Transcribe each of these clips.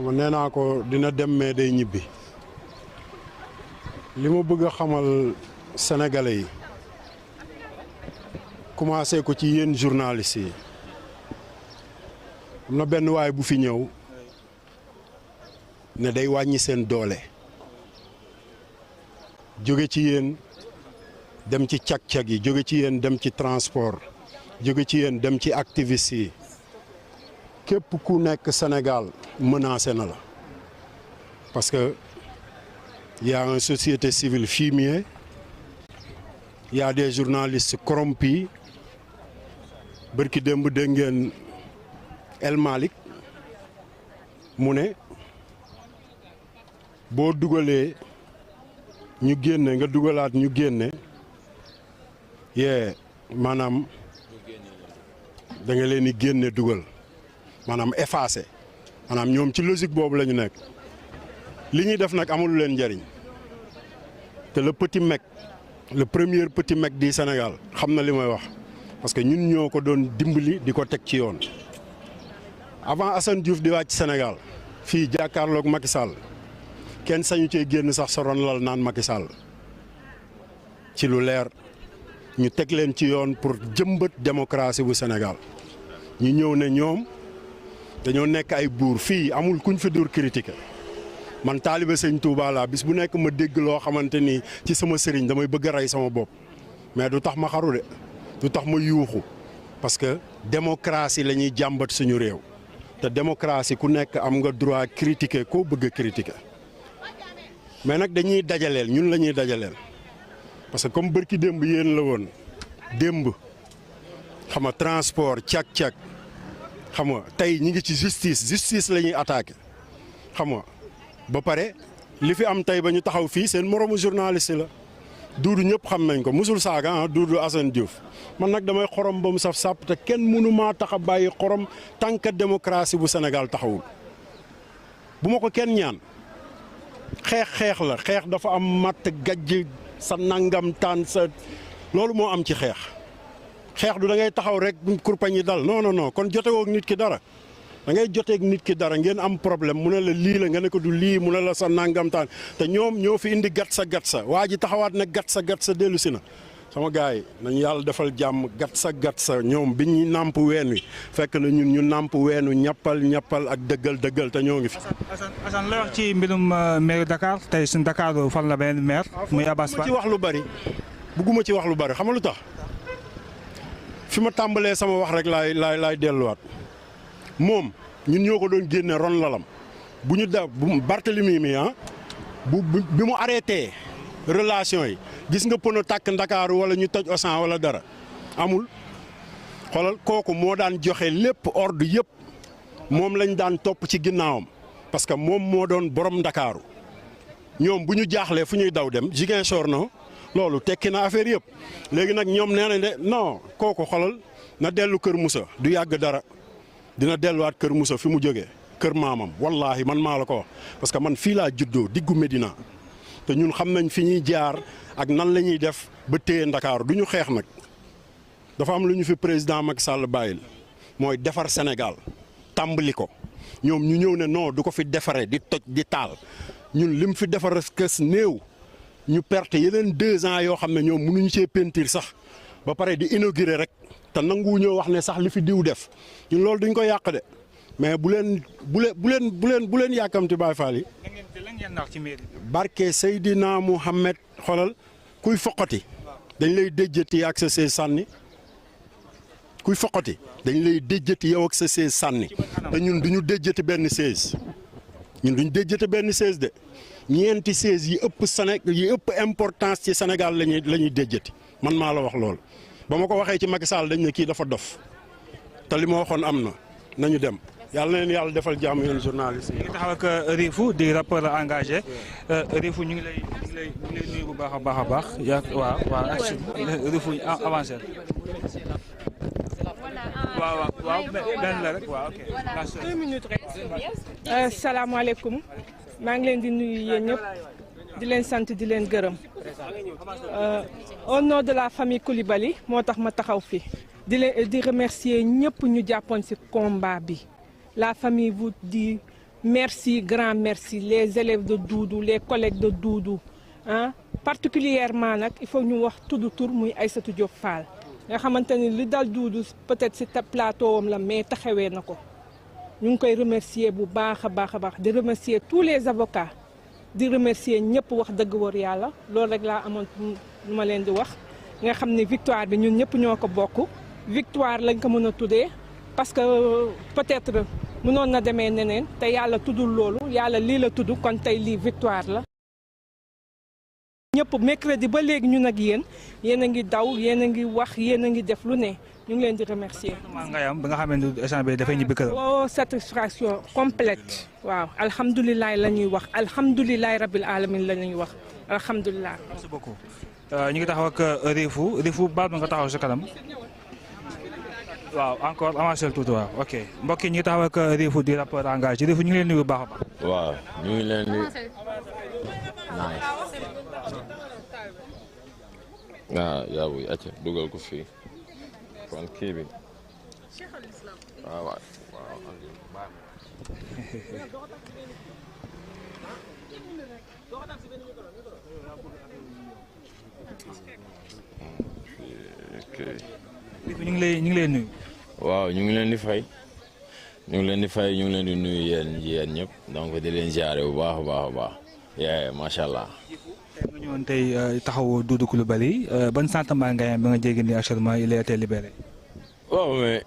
xam nga nee naa ko dina dem mais day ñibbi li ma bëgg a xamal sénégalais yi commencé ko ci yéen journalistes yi am na benn waay bu fi ñëw ne day wàññi seen doole jóge ci yéen dem ci cag-cag yi jóge ci yéen dem ci transport jóge ci yéen dem ci activistes yi képp ku nekk Sénégal menacé na la parce que y a une société civile fumier, y a des journalistes corrompus bërki démb dégg ngeen El Malick mu ne boo dugalee ñu génne nga dugalaat ñu génne yee maanaam da nga leen di génne dugal maanaam effacé maanaam ñoom ci logique boobu la ñu nekk li ñuy def nag amul leen njariñ te le petit mec le premier petit mec du Sénégal xam na li may wax parce que ñun ñoo ko doon dimbali di ko teg ci yoon avant Assane Diouf di wàcc Sénégal fii jàkkaarloog Macky Sall kenn sañu cee génn sax sa ron lal naan Macky Sall ci lu leer ñu teg leen ci yoon pour jëmbat démocratie bu Sénégal ñu ñëw ne ñoom dañoo nekk ay buur fii amul kuñ fi dur critiquer man taalibe sëñ Touba laa bis bu nekk ma dégg loo xamante ni ci sama sëriñ damay bëgg a rey sama bopp mais du tax ma xaru de du tax ma yuuxu parce que démocratie la ñuy jàmbat suñu réew te démocratie ku nekk am nga droit critiquer koo bëgg a critiquer mais nag dañuy dajaleel ñun la ñuy dajaleel parce que comme bërki démb yéen la woon démb xam nga transport cag-cag xam nga tey ñi ngi ci justice la ñuy attaqué xam nga ba pare li fi am tey ba ñu taxaw fii seen moromu journaliste la Duudu ñëpp xam nañ ko musul saaga Duudu Assane Diouf man nag damay xorom ba mu saf sàpp te kenn mënu maa tax a bàyyi xorom tant que démocratie bu Sénégal taxawul bu ma ko kenn ñaan xeex la xeex dafa am matt gajj sa nangam taan sa loolu moo am ci xeex du da ngay taxaw rek kurpañ yi dal non kon jotewoo ak nit ki dara da ngay joteeg nit ki dara ngeen am problème mu ne la lii la nga ne ko du lii mu ne la sa nangam taan te ñoom ñoo fi indi gat sa waa ji taxawaat ne gat sa dellu si na sama gars yi nañu yàlla defal jàmm gat sa ñoom bi ñu nàmp ween wi fekk na ñun ñu nàmp weenu ñappal ak dëggal te ñoo ngi fi. Assane la wax ci mbirum maire Dakar tey suñu Dakar fan la beneen maire. muy Abass Fall ci wax lu bari bugguma ci wax lu bari xam nga lu tax fi ma tàmbalee sama wax rek laay delluwaat. moom ñun ñoo ko doon génne ron lalam bu ñu da Barthélemy mi bi mu arrêté relation yi gis nga pono tàkk Ndakaaru wala ñu toj Auchan wala dara amul xoolal kooku moo daan joxe lépp ordre yëpp moom lañ daan topp ci ginnaawam parce que moom moo doon borom Ndakaaru ñoom bu ñu jaaxlee fu ñuy daw dem Ziguinchor no loolu tekki na affaire yëpp léegi nag ñoom nee nañ de non kooku xoolal na dellu Kër Moussa du yàgg dara. dina delluwaat Kër Moussa fi mu jógee kër maamam wallaahi man maa la ko wax parce que man fii laa juddoo diggu Médina te ñun xam nañ fi ñuy jaar ak nan la ñuy def ba téye Ndakaaru du ñu xeex nag dafa am lu ñu fi président Macky Sall bàyyil mooy defar Sénégal tàmbali ko ñoom ñu ñëw ne non du ko fi defaree di toj di taal ñun lim fi defar kës néew ñu perte yeneen 2 ans yoo xam ne ñoom mënuñu cee peinture sax ba pare di inaugurer rek. te nangu ñoo wax ne sax li fi diw def ñun loolu duñ ko yàq de mais bu leen yàkkamti Baye Fall yi. barke Seydina Mouhamed xoolal kuy foqati dañ lay déjjati ak sa see sànni kuy foqati dañ lay déjjati yow ak sa see sànni te ñun duñu déjjati benn 16 ñun duñu déjjati benn 16 de ñeenti 16 yi ëpp importance ci Sénégal la ñuy déjjati man maa la wax loolu. ba ma ko waxee ci Macky Sall dañ ne kii dafa dof te li ma waxoon am na nañu dem yàlla na leen yàlla defal jàmm yéen journaliste yi. ñu ngi taxaw ak Rifou di rappeur engagé Rifou ñu ngi lay nuyu bu baax a baax waaw ak Rifou avancé. waaw benn la rek waaw ok. 2 minutes rek. salaamaaleykum maa ngi leen di nuyu yéen ñëpp di leen sant di leen gërëm. au nom de la famille Coulibaly moo tax ma taxaw fi di remercier ñëpp ñu jàppoon ci combat bi la famille vous dit merci grand merci les élèves de Doudou les collègues de Doudou ah particulièrement nag il faut ñu wax tudd tur muy Aïssatou Diop Fall nga xamante ni li dal Doudou peut-être ci plateau am la mais taxawee na ko ñu ngi koy remercier bu baax a baax a baax di remercier tous les avocats di remercier ñëpp wax dëgg wër yàlla loolu rek laa amoon lu ma leen di wax nga xam ne victoire bi ñun ñëpp ñoo ko bokk victoire lañ ko mën a tuddee parce que peut-être mënoon na demee neneen te yàlla tuddul loolu yàlla lii la tudd kon tey lii victoire la. ñëpp mercredi ba léegi ñun ak yéen a ngi daw yéen a ngi wax yéen a ngi def lu ne ñu ngi leen di remercier. ngay am ba nga xam ne échange bi dafay ñibbi këram. oh satisfaction complète waaw alhamdulilah la ñuy wax alhamdulilah rabil alamin la ñuy wax alhamdulilah. merci beaucoup ñu ngi taxaw ak Rifou baal ma nga taxaw sa kanam. waaw encore avancé tuuti waaw ok mbokk yi ñu ngi taxaw ak Rifou di rappeur engagé Rifou ñu ngi leen nuyu bu baax a baax. waaw ñu ngi leen di. yaa wuy acca dugal ko fii kon kii bi waaw waaw ñu ngi lay nuyu. waaw ñu ngi leen di fay ñu ngi leen di nuyu yéen ñëpp donc di leen ziare bu baax a baax a baax yee macha allah. nga ñëwoon tey taxawu Doudou Coulibaly ban sentiment nga am ba nga jéggi ni actuellement il a été libéré. waaw mais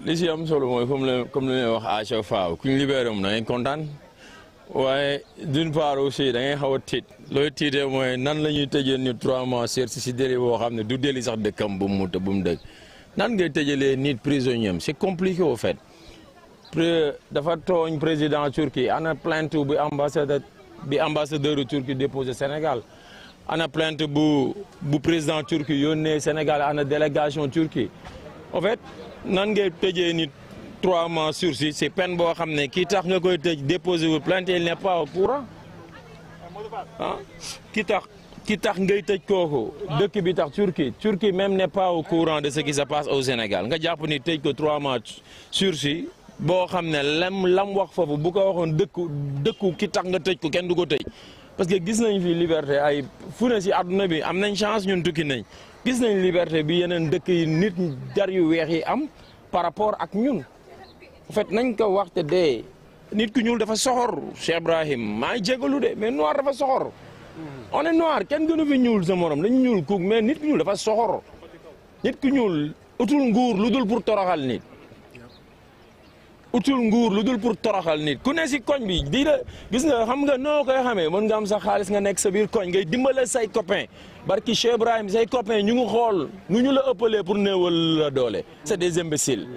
li si am solo mooy comme li may wax à chaque fois ku ñu libéré moom da ngay kontaan waaye d'une part aussi da ngay xaw a tiit looy tiitee mooy nan la ñuy tëjee ni 3 mois si délit boo xam ne du délit sax dëkkam bu mu dëkk nan ngay tëjalee nit prisonnier am c'est compliqué au fait dafa tooñ président Turquie ana plainte bi ambassadeur du Turquie déposé Sénégal ana plainte bu président Turquie yónnee Sénégal ana délégation Turquie en fait nan ngay tëjee nit 3 mois sursis c'est peine boo xam ne kii tax nga koy tëj déposé wu plainte il n'est pas au courant ah ki tax ngay tëj kooku dëkk bi tax Turquie même n'est pas au courant de ce qui se passe au Sénégal nga jàpp ni tëj ko 3 mois sursis boo xam ne lam wax foofu bu ko waxoon dëkku ki tax nga tëj ko kenn du ko tëj parce que gis nañ fi liberté ay fu ne si àdduna bi am nañ chance ñun tukki nañ gis nañ liberté bi yeneen dëkk yi nit jar yu weex yi am par rapport ak ñun en fait nañ ko wax te dee nit ku ñuul dafa soxor Cheikh Ibrahim maa ngi jégalu de mais noir dafa soxor on est noir kenn gënu fi ñuul sa morom dañu ñuul kuug mais nit ku ñuul dafa soxor nit ku ñuul utul nguur lu dul pour toroxal nit utul nguur lu dul pour toroxal nit ku ne si koñ bi di la gis nga xam nga noo koy xamee mën nga am sa xaalis nga nekk sa biir koñ ngay dimbale say copain barki Cheikh Ibrahim say copain ñu ngi xool nu ñu la ëppalee pour néewal la doole c'est des imbéciles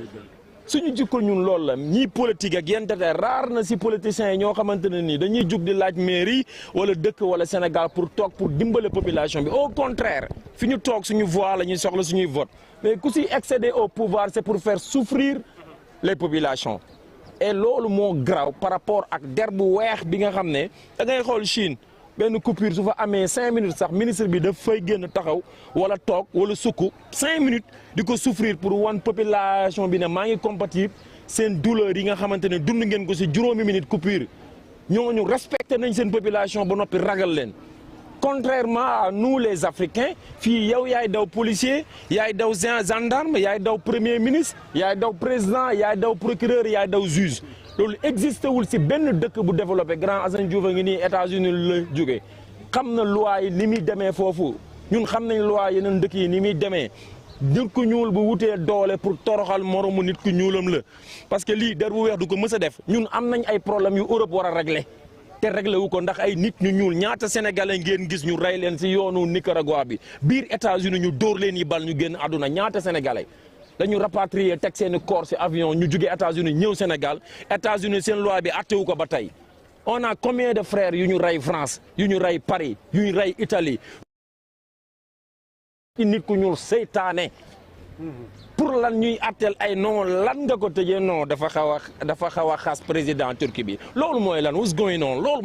suñu jikko ñun loolu la ñii politique ak yenn tete raar na si politiciens yi ñoo xamante ne nii dañuy jug di laaj mairie wala dëkk wala Sénégal pour toog pour dimbale population bi au contraire fi ñu toog suñu voix la ñuy soxla suñuy vote mais ku si accéder au pouvoir c'est pour faire souffrir les populations et loolu moo graw par rapport ak der bu weex bi nga xam ne da ngay xool Chine benn coupure su fa amee 5 minutes sax ministre bi daf fay génn taxaw wala toog wala sukk 5 minutes di ko souffrir pour wan population bi ne maa ngi compatible seen douleur yi nga xamante ne dund ngeen ko si juróomi minute coupure ñooñu respecté nañ seen population ba noppi ragal leen. Contrairement à nous les Africains fii yow yaay daw policier yaay daw gendarme yaay daw premier ministre yaay daw président yaay daw procureur yaay daw juge loolu existé wul si benn dëkk bu développé Grand Assane Diouf a ngi nii États-Unis la jógee xam na loi yi ni muy demee foofu ñun xam nañ loi yeneen dëkk yi ni muy demee nit ku ñuul bu wutee doole pour toroxal moromu nit ku ñuulam la parce que lii der bu weex du ko mës a def ñun am nañ ay problèmes yu Europe war a régler te réglé wu ko ndax ay nit ñu ñuul ñaata sénégalais ngeen gis ñu rey leen si yoonu Nicaragua bi biir États-Unis ñu dóor leen yi bal ñu génn àdduna ñaata sénégalais dañu rapatrier teg seeni corps si avion ñu jóge États-Unis ñëw Sénégal États-Unis seen loi bi attewu ko ba tey on a combien de frères yu ñu rey France yu ñu rey Paris yu ñu rey Italie nit ku ñuul seytaane pour lan ñuy atteel ay non lan nga ko tëjee non dafa xaw a xas président Turquie bi loolu mooy lan what's going on loolu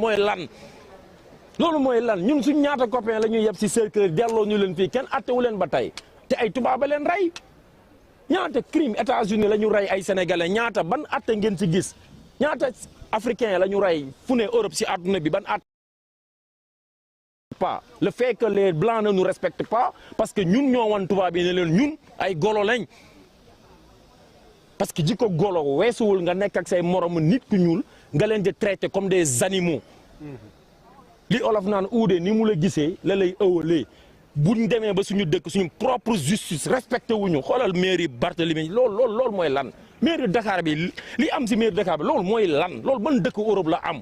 mooy lan ñun suñ ñaata copain la ñuy yeb si cercle delloo ñu leen fii kenn attewu leen ba tey te ay tubaab leen rey ñaata crime États-Unis la ñu rey ay sénégalais ñaata ban atte ngeen si gis ñaata africain la ñu rey fu ne Europe si àdduna bi ban at pas le fait que les blancs ne nous respectent pas parce que ñun ñoo wan tubaab yi ne leen ñun ay golo lañ parce que jikko golo weesuwul nga nekk ak say moromu nit ku ñuul nga leen di traiter comme des animaux li olof naan uude ni mu la gisee la lay ëwalee buñ demee ba suñu dëkk suñu propre justice respecté wuñu xoolal mairie Barthélemy loolu mooy lan mairie Dakar bi li am si mairie Dakar bi loolu mooy lan loolu ban dëkk Europe la am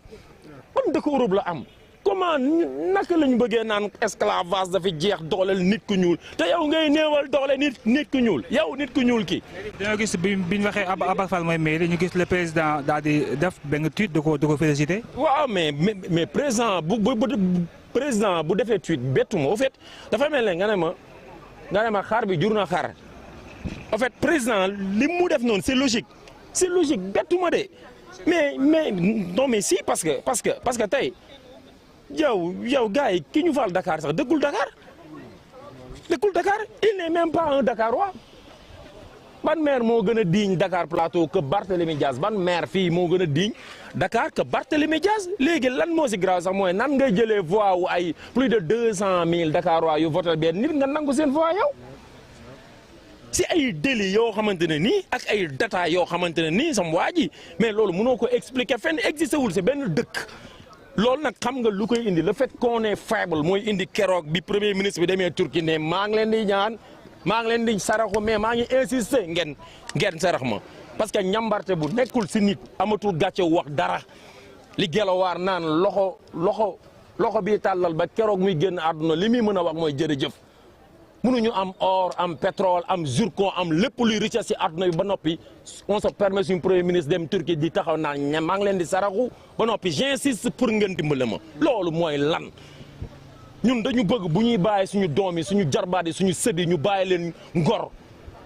ban dëkk Europe la am comment naka lañu bëggee naan esclavage dafa jeex dooleel nit ku ñuul te yow ngay néewal doole nit ku ñuul yow nit ku ñuul ki dañoo gis bi ñu waxee Abass Fall mooy maire ñu gis le président daal di def benn tweet da ko félicité. waaw mais président président bu defee tweet bettu ma au fait dafa mel ne nga ne ma xar bi jur na xar en fait président li mu def noonu c'est logique bettu ma de mais non mais si parce que tey yow gars yi ki ñu fal Dakar sax dëkkul Dakar il n'est même pas un Dakarois ban maire moo gën a digne Dakar Plateau que Barthélémy Dias ban maire fii moo gën a digne Dakar que Barthélémy Dias léegi lan moo si grave sax mooy nan ngay jëlee voix wu ay plus de 200 000 Dakarois yu voté benn nit nga nangu seen voix yow si ay délits yoo xamante ne nii ak ay data yoo xamante ne nii sam waa ji mais loolu mënoo ko expliquer fenn existé wul si benn dëkk. loolu nag xam nga lu koy indi le fait qu'on est faible mooy indi keroog bi premier ministre bi demee Turquie ne maa ngi leen di ñaan maa ngi leen di saraxu mais maa ngi insister ngeen sarax ma parce que ñambarte bu nekkul si nit amatul gàcce wax dara li gelawaar naan loxo bii tàllal ba keroog muy génn àdduna li muy mën a wax mooy jërëjëf mënuñu am or am pétrole am zircon am lépp luy richesse si àdduna bi ba noppi on se permet suñu premier ministre dem Turquie di taxaw naan maa ngi leen di saraxu ba noppi j'insiste pour ngeen dimbale ma loolu mooy lan ñun dañu bëgg bu ñuy bàyyi suñu doom yi suñu jarbaat yi suñu sët yi ñu bàyyi leen ngor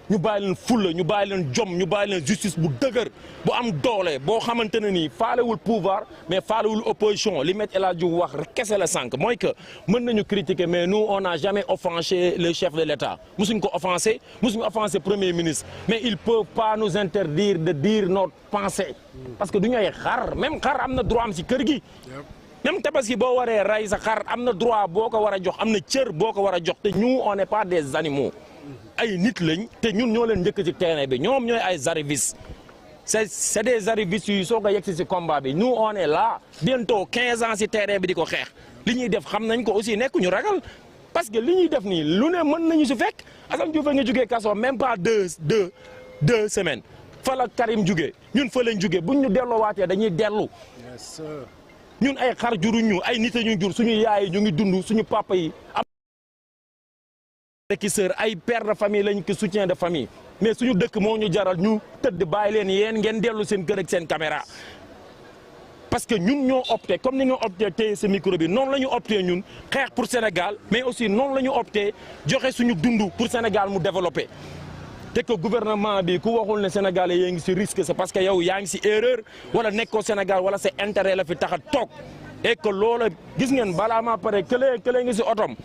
ñu bàyyi leen fulla ñu bàyyi leen jom ñu bàyyi leen justice bu dëgër bu am doole boo xamante ne nii faalewul pouvoir mais faalewul opposition li met El Hadj Diouf wax kese la sànq mooy que mën nañu critiquer mais nous on n'a jamais offensé le chef de l'État musuñ ko offensé musuñu offensé premier ministre mais ils peuvent pas nous interdire de dire notre pensée parce que du ñu ay xar même xar am na droit am si kër gi même tabaski boo waree rey sa xar am na droit boo ko war a jox am na cër boo ko war a jox te ñu on n'est pas des animaux ay nit lañ te ñun ñoo leen njëkk ci terrain bi ñoom ñooy ay arrivistes c'est des arrivistes yu soog a yegg si combat bi nous on est là bientôt 15 ans si terrain bi di ko xeex li ñuy def xam nañ ko aussi nekk ñu ragal parce que li ñuy def nii lu ne mën nañu si fekk Assane Diouf nga jógee kaso même pas deux semaines fa la Karim jógee ñun fa lañ jógee buñ ñu delloowaatee dañuy dellu ñun ay xar juruñ ñu ay nit ñu jur suñu yaay ñu ngi dund suñu papa yi ki sœur ay père de famille lañ ko soutien de famille mais suñu dëkk moo ñu jaral ñu tëdd bàyyi leen yéen ngeen dellu seen kër ak seen caméra parce que ñun ñoo opté comme ni nga opté téye sa micro bi noonu la ñu opté ñun xeex pour Sénégal mais aussi noonu la ñu opté joxe suñu dund pour Sénégal mu développé te que gouvernement bi ku waxul ne Sénégalais yaa ngi si risque c'est parce que yow yaa ngi si erreur wala nekkoo Sénégal wala sa intérêt la fi tax a toog et que loola gis ngeen balaa maa pare këlee ngi si otom